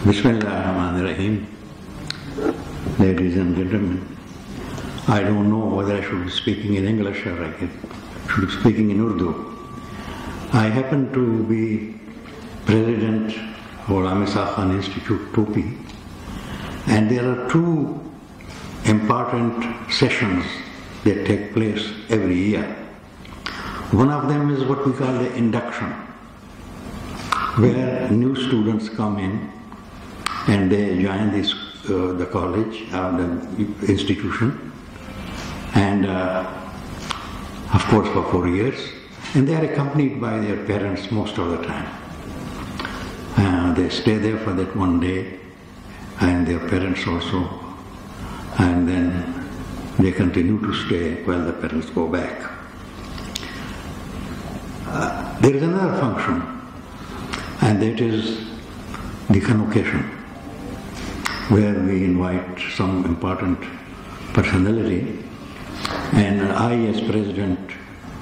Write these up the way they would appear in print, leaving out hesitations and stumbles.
Bismillahirrahmanirrahim. Ladies and gentlemen, I don't know whether I should be speaking in English or I should be speaking in Urdu. I happen to be president of Amisa Khan Institute, Topi, and there are two important sessions that take place every year. One of them is what we call the induction, where new students come in and they join the college, the institution, and of course for 4 years, and they are accompanied by their parents most of the time. They stay there for that one day, and their parents also, and then they continue to stay while the parents go back. There is another function, and that is the convocation, where we invite some important personality, and I as president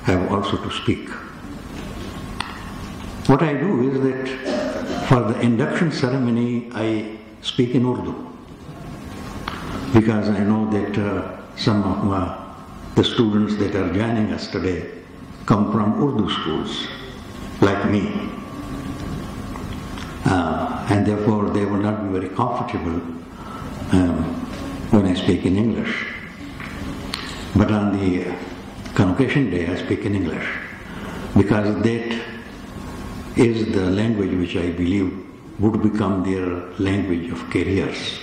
have also to speak. What I do is that for the induction ceremony I speak in Urdu, because I know that some of the students that are joining us today come from Urdu schools, like me. And therefore they will not be very comfortable when I speak in English. But on the convocation day I speak in English, because that is the language which I believe would become their language of careers.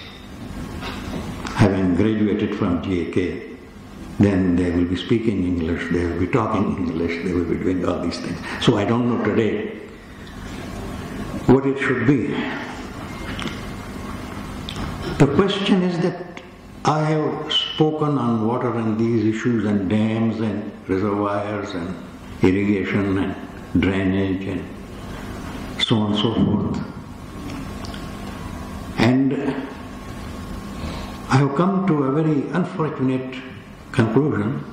Having graduated from GAK, then they will be speaking English, they will be talking English, they will be doing all these things. So I don't know today what it should be. The question is that I have spoken on water and these issues and dams and reservoirs and irrigation and drainage and so on and so forth. And I have come to a very unfortunate conclusion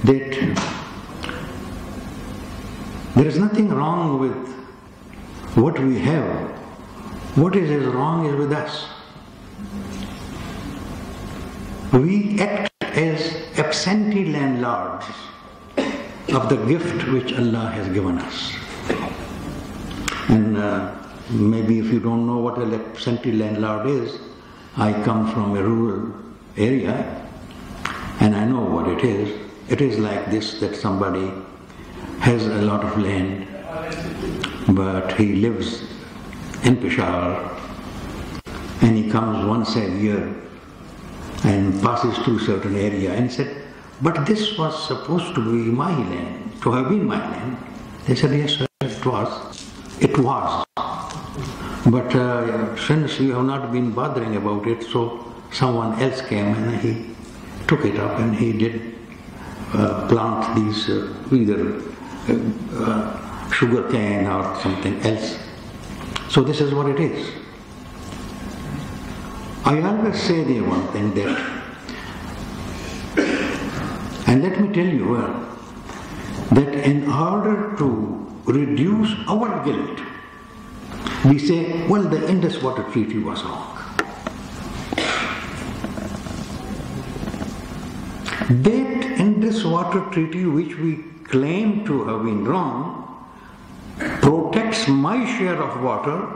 that there is nothing wrong with what we have. What is wrong is with us. We act as absentee landlords of the gift which Allah has given us. And maybe if you don't know what an absentee landlord is, I come from a rural area and I know what it is. It is like this, that somebody has a lot of land, but he lives in Peshawar and he comes once a year and passes through certain area and said, but this was supposed to be my land, to have been my land. They said, yes sir, it was. It was. But since you have not been bothering about it, so someone else came and he took it up and he did plant these either sugar cane or something else. So this is what it is. I always say the one thing that, and let me tell you that in order to reduce our guilt, we say, well, the Indus water treaty was wrong. That Indus water treaty, which we claim to have been wrong, protects my share of water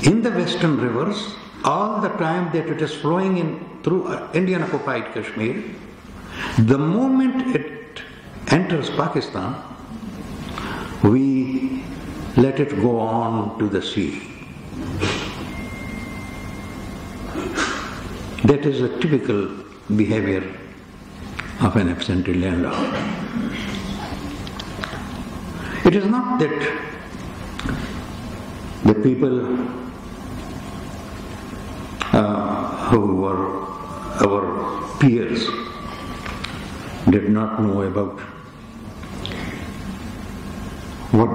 in the western rivers all the time that it is flowing in through Indian occupied Kashmir. The moment it enters Pakistan, we let it go on to the sea. That is a typical behavior of an absentee landlord. It is not that the people who were our peers did not know about what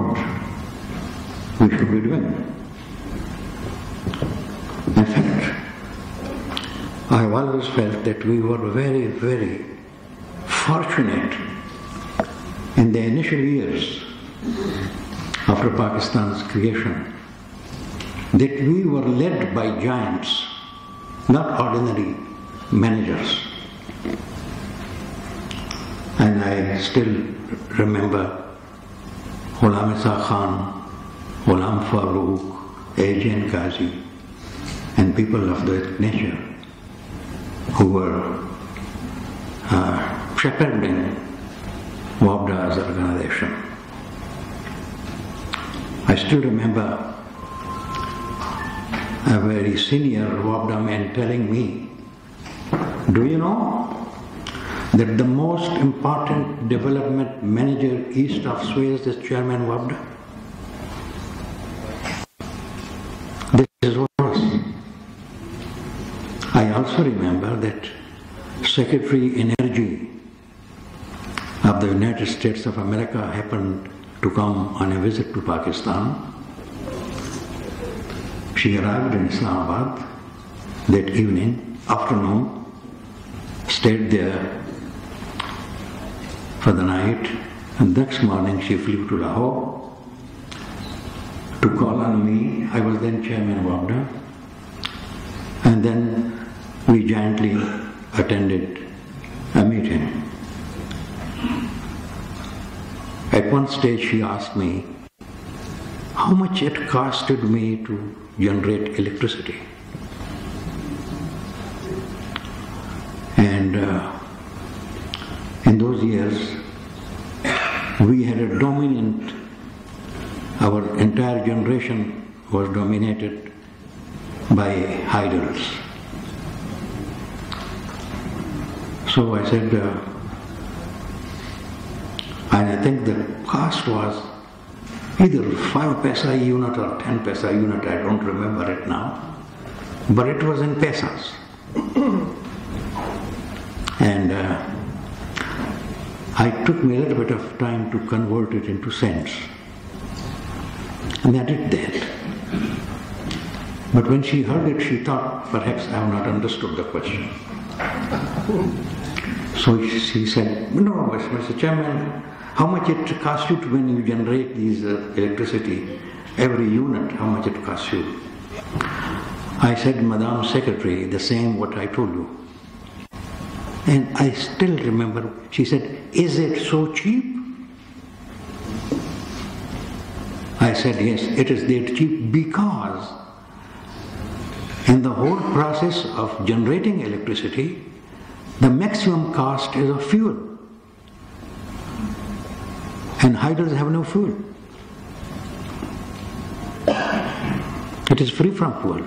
we should be doing. In fact, I have always felt that we were very, very fortunate in the initial years after Pakistan's creation that we were led by giants, not ordinary managers. And I still remember Ghulam Isa Khan, Ghulam Farooq, A.J. Qazi, and people of that nature who were shepherding WAPDA as an organization. I still remember a very senior WAPDA man telling me, do you know that the most important development manager east of Suez is Chairman WAPDA? This is what was. I also remember that Secretary Energy of the United States of America happened to come on a visit to Pakistan. She arrived in Islamabad that afternoon, stayed there for the night, and next morning she flew to Lahore to call on me. I was then Chairman WAPDA, and then we jointly attended a meeting. At one stage she asked me how much it costed me to generate electricity. And in those years we had a dominant, our entire generation was dominated by idols. So I said, and I think the cost was either 5 paisa a unit or 10 paisa a unit, I don't remember it now, but it was in pesos. And it took me a little bit of time to convert it into cents. And I did that. But when she heard it, she thought, perhaps I have not understood the question. So she said, no, Mr. Chairman, how much it costs you when you generate these electricity, every unit, how much it costs you? I said, Madam Secretary, the same what I told you. And I still remember, she said, is it so cheap? I said, yes, it is that cheap because in the whole process of generating electricity, the maximum cost is of fuel. And idols have no fuel. It is free from fuel.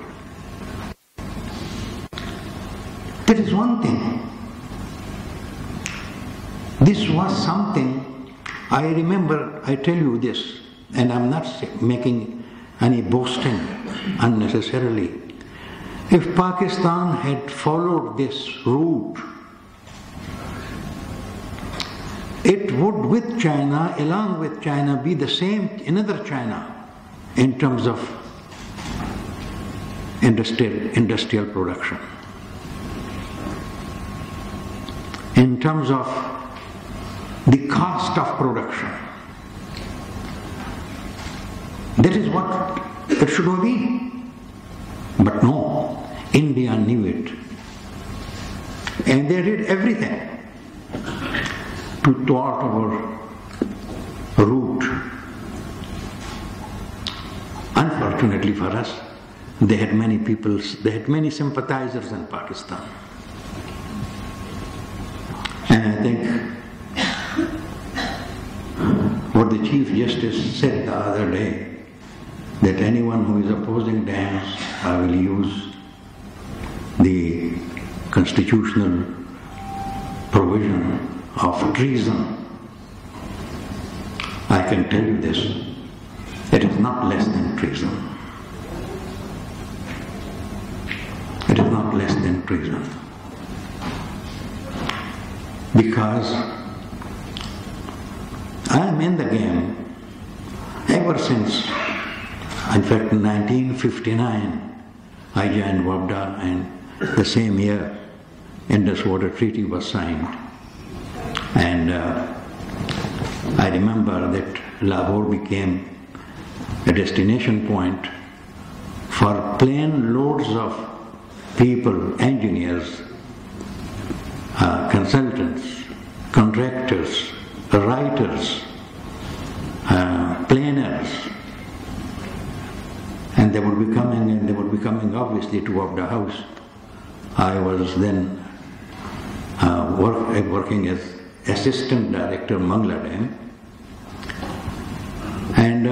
That is one thing. This was something, I remember, I tell you this, and I'm not making any boasting unnecessarily. If Pakistan had followed this route, it would with China, along with China, be the same, another China, in terms of industrial production. In terms of the cost of production. That is what it should have been. But no, India knew it. And they did everything to thwart our route. Unfortunately for us, they had many sympathizers in Pakistan. And I think what the Chief Justice said the other day, that anyone who is opposing dams, I will use the constitutional provision of treason. I can tell you this, it is not less than treason. It is not less than treason. Because I am in the game ever since, in fact, in 1959, I joined WAPDA, and the same year, Indus Water Treaty was signed. And I remember that Lahore became a destination point for plane loads of people, engineers, consultants, contractors, writers, planners, and they would be coming obviously to WAPDA House. I was then working as assistant director Mangla Dam, and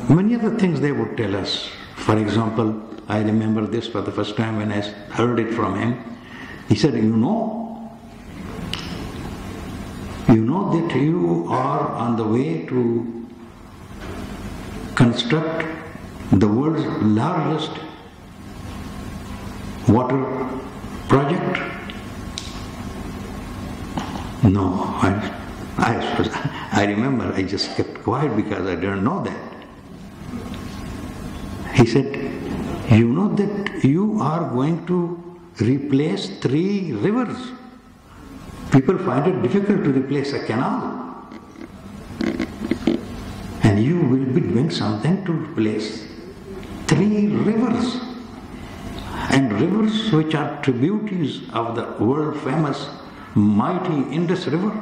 many other things they would tell us. For example, I remember this for the first time when I heard it from him. He said, you know that you are on the way to construct the world's largest water project? No, I remember I just kept quiet because I didn't know that. He said, you know that you are going to replace 3 rivers. People find it difficult to replace a canal. And you will be doing something to replace 3 rivers. And rivers which are tributaries of the world famous mighty Indus River.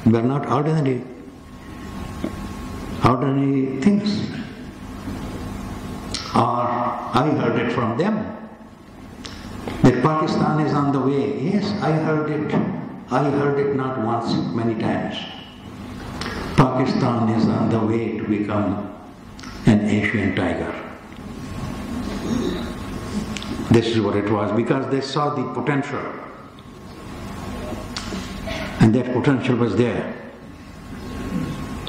They are not ordinary things. Or I heard it from them that Pakistan is on the way. Yes, I heard it not once, many times. Pakistan is on the way to become an Asian tiger. This is what it was, because they saw the potential. And that potential was there.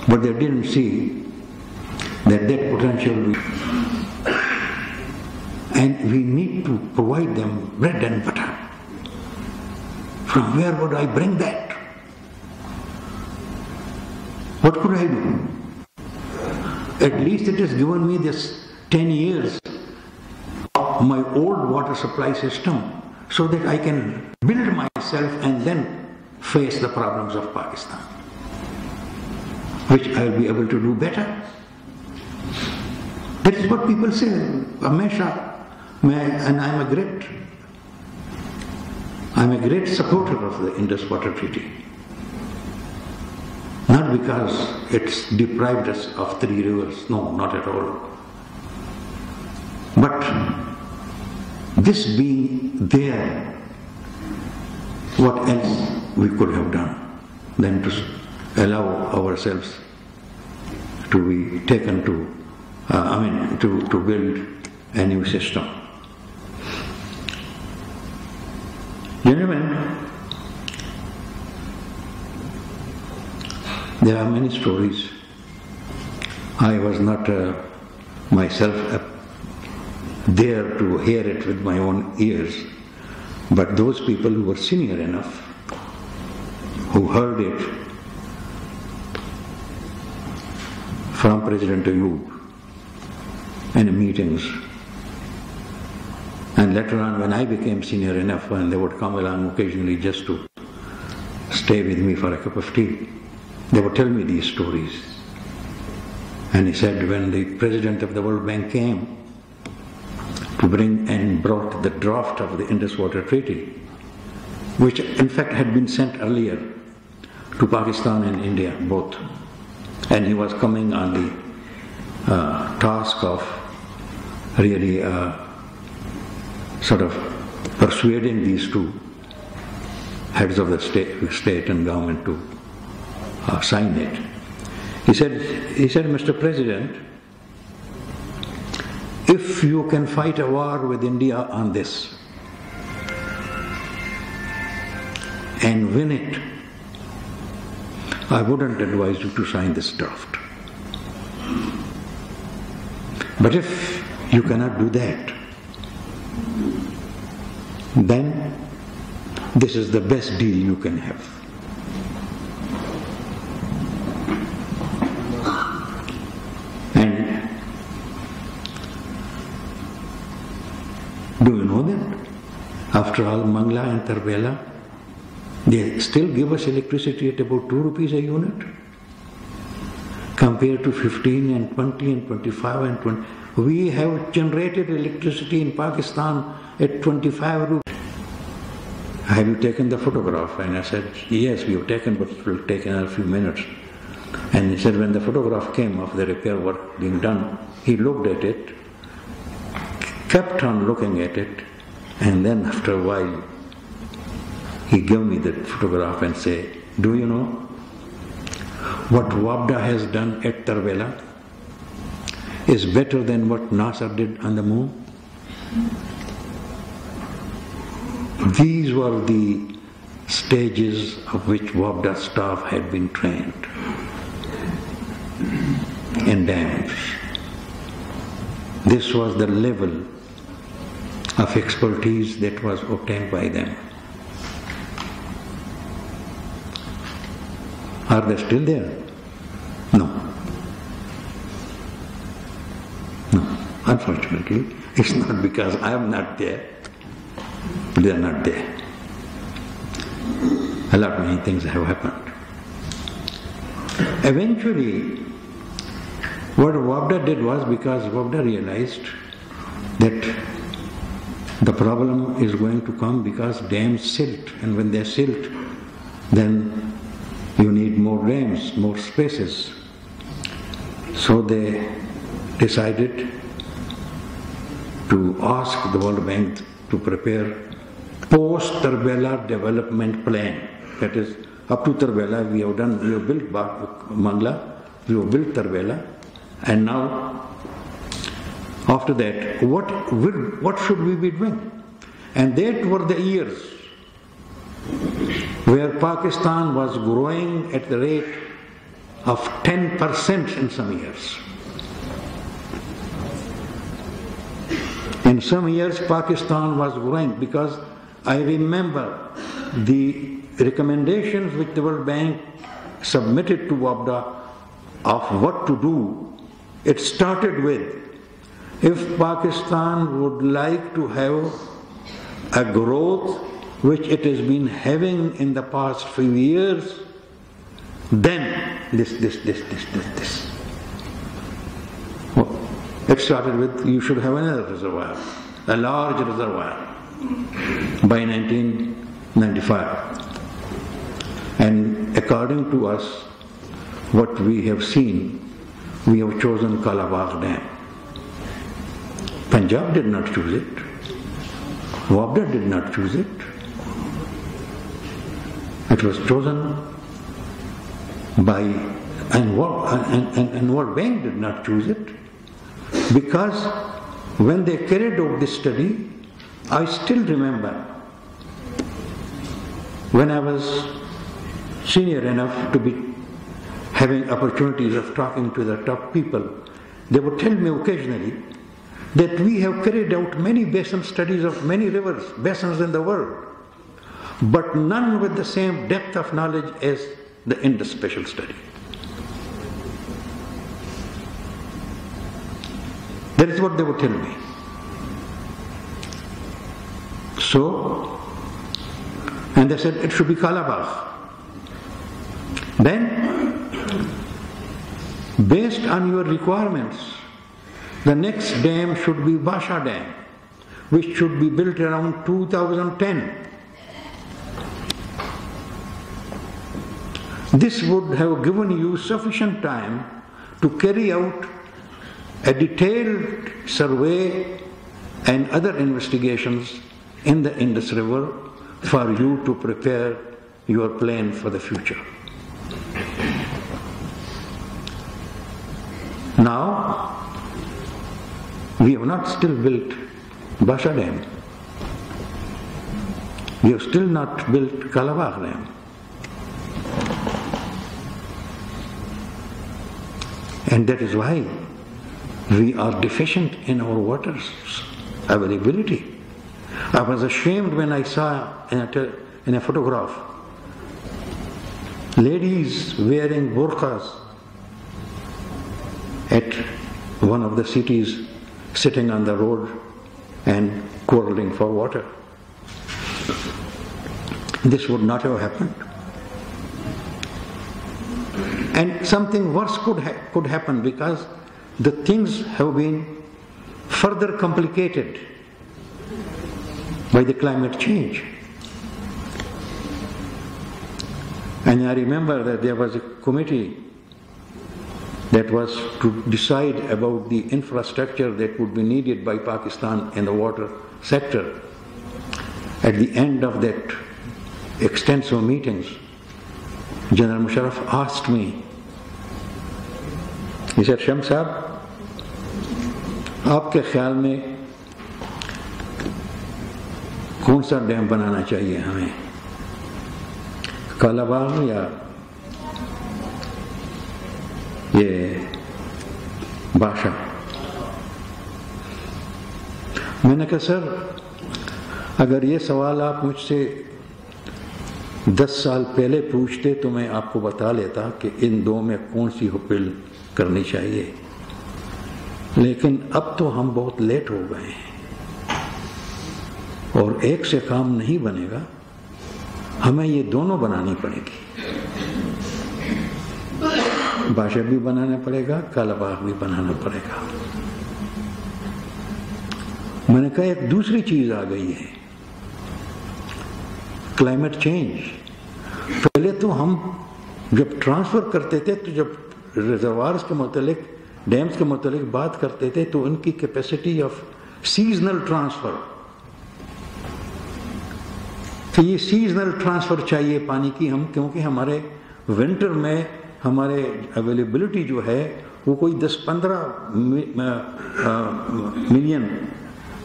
But they didn't see that potential. And we need to provide them bread and butter. From where would I bring that? What could I do? At least it has given me this 10 years of my old water supply system so that I can build myself and then face the problems of Pakistan, which I will be able to do better. That is what people say. Hamesha. And I'm a great supporter of the Indus Water Treaty. Not because it's deprived us of 3 rivers, no, not at all. But this being there, what else we could have done than to allow ourselves to be taken to, to build a new system. Gentlemen, there are many stories. I was not myself there to hear it with my own ears, but those people who were senior enough, who heard it from President Ayub in meetings. And later on, when I became senior enough, and they would come along occasionally just to stay with me for a cup of tea, they would tell me these stories. And he said, when the president of the World Bank came to bring and brought the draft of the Indus Water Treaty, which in fact had been sent earlier to Pakistan and India both, and he was coming on the task of really sort of persuading these 2 heads of the state and government to sign it. He said, Mr. President, if you can fight a war with India on this and win it, I wouldn't advise you to sign this draft. But if you cannot do that, then this is the best deal you can have. And do you know that? After all, Mangla and Tarbela, they still give us electricity at about 2 rupees a unit, compared to 15 and 20 and 25 and 20. we have generated electricity in Pakistan at 25 rupees. Have you taken the photograph? And I said, yes, we have taken, but it will take another few minutes. And he said, when the photograph came of the repair work being done, he looked at it, kept on looking at it, and then after a while, he gave me the photograph and said, do you know what WAPDA has done at Tarbela is better than what NASA did on the moon? These were the stages of which WAPDA staff had been trained in dams. This was the level of expertise that was obtained by them. Are they still there? No. No. Unfortunately, it's not because I am not there. They are not there. A lot many things have happened. Eventually, what WAPDA did was, because WAPDA realized that the problem is going to come because dams silt, and when they silt, then you need more dams, more spaces. So they decided to ask the World Bank to prepare post-Tarbela development plan. That is, up to Tarbela we have built Mangla, we have built Tarbela, and now after that, what should we be doing? And that were the years where Pakistan was growing at the rate of 10% in some years. In some years, Pakistan was growing, because I remember the recommendations which the World Bank submitted to WAPDA of what to do. It started with, if Pakistan would like to have a growth which it has been having in the past few years, then this. Well, it started with, you should have another reservoir, a large reservoir, by 1995. And according to us, what we have seen, we have chosen Kalabagh Dam. Punjab did not choose it. WAPDA did not choose it. It was chosen by, and World Bank did not choose it, because when they carried out this study, I still remember when I was senior enough to be having opportunities of talking to the top people, they would tell me occasionally that we have carried out many basin studies of many rivers, basins in the world, but none with the same depth of knowledge as the Indus special study. That is what they would tell me. So, and they said it should be Kalabagh. Then, based on your requirements, the next dam should be Basha Dam, which should be built around 2010. This would have given you sufficient time to carry out a detailed survey and other investigations in the Indus River for you to prepare your plan for the future. Now, we have not still built Basha Dam. We have still not built Kalabagh Dam. And that is why we are deficient in our water availability. I was ashamed when I saw in a photograph ladies wearing burqas at one of the cities, sitting on the road and quarreling for water. This would not have happened. And something worse could happen, because the things have been further complicated by the climate change. And I remember that there was a committee that was to decide about the infrastructure that would be needed by Pakistan in the water sector. At the end of that extensive meetings, General Musharraf asked me, he said, Shams Sahab, آپ کے خیال میں کون سا dam بنانا چاہیے ہمیں، کالا باغ یا یہ باشا؟ میں نے کہا سر اگر یہ سوال آپ مجھ سے 10 سال پہلے پوچھتے تو میں آپ کو بتا لیتا کہ ان دو میں کون سی حکم کرنی چاہیے، لیکن اب تو ہم بہت لیٹ ہو گئے ہیں اور ایک سے کام نہیں بنے گا، ہمیں یہ دونوں بنانی پڑے گی، باشا بھی بنانا پڑے گا، کالا باغ بھی بنانا پڑے گا۔ میں نے کہا ایک دوسری چیز آ گئی ہے، کلائمیٹ چینج۔ پہلے تو ہم جب ٹرانسفر کرتے تھے تو جب ریزروائرز کے متعلق، ڈیمز کے متعلق بات کرتے تھے تو ان کی کیپیسٹی آف سیزنل ٹرانسفر، کہ یہ سیزنل ٹرانسفر چاہیے پانی کی، ہم کیونکہ ہمارے ونٹر میں ہمارے اویلیبلٹی جو ہے وہ کوئی 10-15 ملین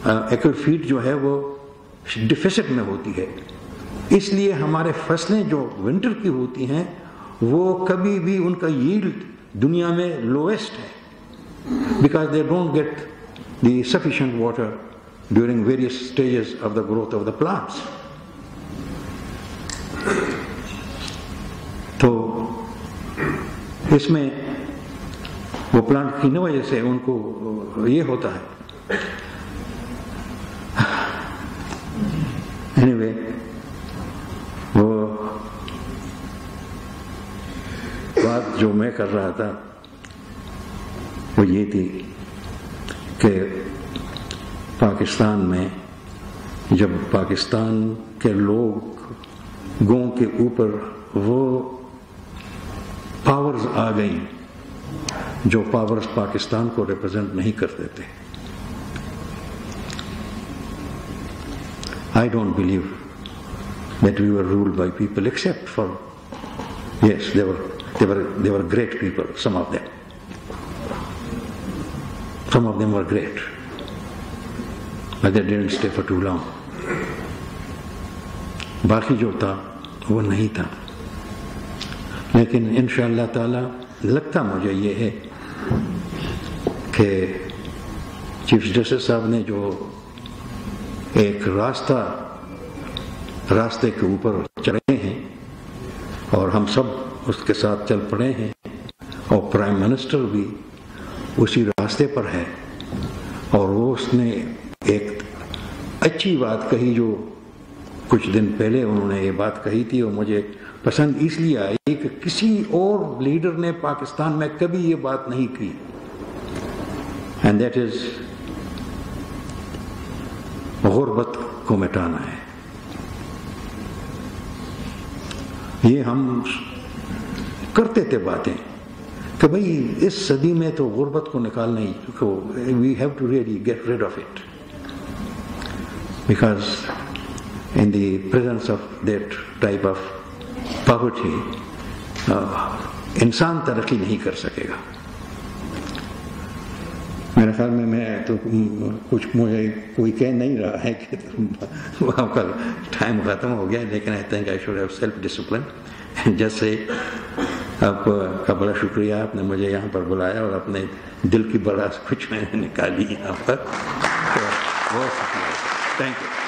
ایکڑ فیٹ جو ہے وہ ڈیفیسٹ میں ہوتی ہے، اس لیے ہمارے فصلیں جو ونٹر کی ہوتی ہیں وہ کبھی بھی ان کا ییلڈ دنیا میں لویسٹ ہے، because they don't get the sufficient water during various stages of the growth of the plants. تو اس میں وہ پلانٹ کی وجہ سے ان کو یہ ہوتا ہے۔ anyway وہ بات جو میں کر رہا تھا وہ یہ تھی کہ پاکستان میں جب پاکستان کے لوگوں کے اوپر وہ پاورز آ گئیں جو پاورز پاکستان کو ریپرزینٹ نہیں کرتے تھے، I don't believe that we were ruled by people except for, yes, they were great people, some of them. Some of them were great, but they didn't stay for too long. باقی جو تھا وہ نہیں تھا، لیکن انشاءاللہ تعالی لگتا مجھے یہ ہے کہ چیف جسٹس صاحب نے جو ایک راستے کے اوپر چلے ہیں اور ہم سب اس کے ساتھ چل پڑے ہیں، اور پرائم منسٹر بھی اسی راستے پر ہے، اور وہ اس نے ایک اچھی بات کہی جو کچھ دن پہلے انہوں نے یہ بات کہی تھی، اور مجھے پسند اس لیے آئی کہ کسی اور لیڈر نے پاکستان میں کبھی یہ بات نہیں کی، اینڈ دیٹ از غربت کو مٹانا ہے۔ یہ ہم کرتے تھے باتیں کہ بھئی اس صدی میں تو غربت کو نکالنا ہی، we have to really get rid of it, because in the presence of that type of poverty انسان ترقی نہیں کر سکے گا۔ میرے خیال میں تو کچھ مجھے کوئی کہہ نہیں رہا ہے کہ آپ کا ٹائم ختم ہو گیا، لیکن I think I should have self-discipline جیسے آپ کا بڑا شکریہ، آپ نے مجھے یہاں پر بلایا اور اپنے دل کی بڑا کچھ میں نے نکالی یہاں پر، بہت شکریہ، تھینک یو۔